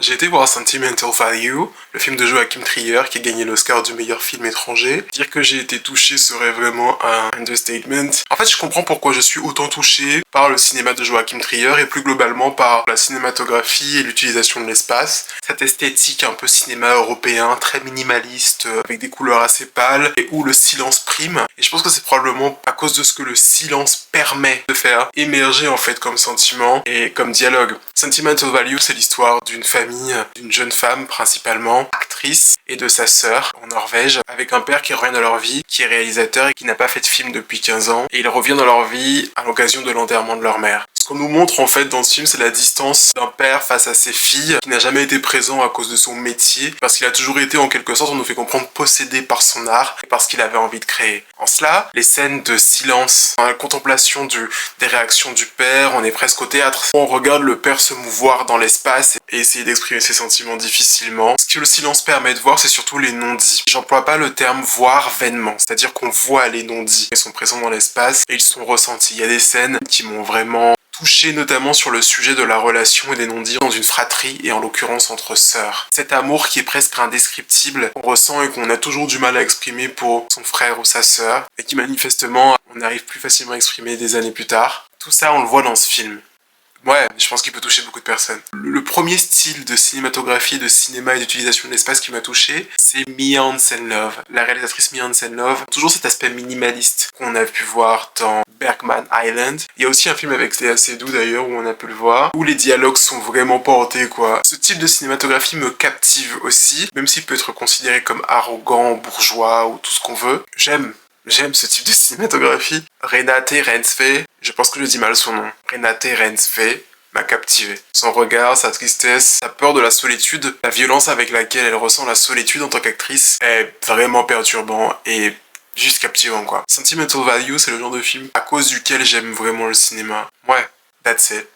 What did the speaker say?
J'ai été voir Sentimental Value, le film de Joachim Trier qui a gagné l'Oscar du meilleur film étranger. Dire que j'ai été touché serait vraiment un understatement. En fait, je comprends pourquoi je suis autant touché par le cinéma de Joachim Trier et plus globalement par la cinématographie et l'utilisation de l'espace. Cette esthétique un peu cinéma européen, très minimaliste, avec des couleurs assez pâles et où le silence prime. Et je pense que c'est probablement à cause de ce que le silence permet de faire émerger en fait comme sentiment et comme dialogue. Sentimental Value, c'est l'histoire d'une famille, d'une jeune femme principalement, actrice, et de sa sœur en Norvège, avec un père qui revient dans leur vie, qui est réalisateur et qui n'a pas fait de film depuis 15 ans. Et il revient dans leur vie à l'occasion de l'enterrement de leur mère. Ce qu'on nous montre en fait dans ce film, c'est la distance d'un père face à ses filles, qui n'a jamais été présent à cause de son métier, parce qu'il a toujours été en quelque sorte, on nous fait comprendre, possédé par son art, et parce qu'il avait envie de créer. En cela, les scènes de silence, la contemplation des réactions du père, on est presque au théâtre. On regarde le père se mouvoir dans l'espace et essayer d'exprimer ses sentiments difficilement. Ce que le silence permet de voir, c'est surtout les non-dits. J'emploie pas le terme voir vainement, c'est-à-dire qu'on voit les non-dits. Ils sont présents dans l'espace et ils sont ressentis. Il y a des scènes qui m'ont vraiment touché, notamment sur le sujet de la relation et des non-dits dans une fratrie et en l'occurrence entre sœurs. Cet amour qui est presque indescriptible, qu'on ressent et qu'on a toujours du mal à exprimer pour son frère ou sa sœur et qui manifestement on arrive plus facilement à exprimer des années plus tard. Tout ça on le voit dans ce film. Ouais, je pense qu'il peut toucher beaucoup de personnes. Le premier style de cinématographie, de cinéma et d'utilisation de l'espace qui m'a touché, c'est Mia Hansen-Løve. La réalisatrice Mia Hansen-Løve, toujours cet aspect minimaliste qu'on a pu voir dans Bergman Island. Il y a aussi un film avec Léa Seydoux d'ailleurs où on a pu le voir, où les dialogues sont vraiment portés quoi. Ce type de cinématographie me captive aussi, même s'il peut être considéré comme arrogant, bourgeois ou tout ce qu'on veut. J'aime ce type de cinématographie. Renate Reinsve, je pense que je dis mal son nom. Renate Reinsve m'a captivé. Son regard, sa tristesse, sa peur de la solitude, la violence avec laquelle elle ressent la solitude en tant qu'actrice est vraiment perturbant et juste captivant quoi. Sentimental Value, c'est le genre de film à cause duquel j'aime vraiment le cinéma. Ouais, that's it.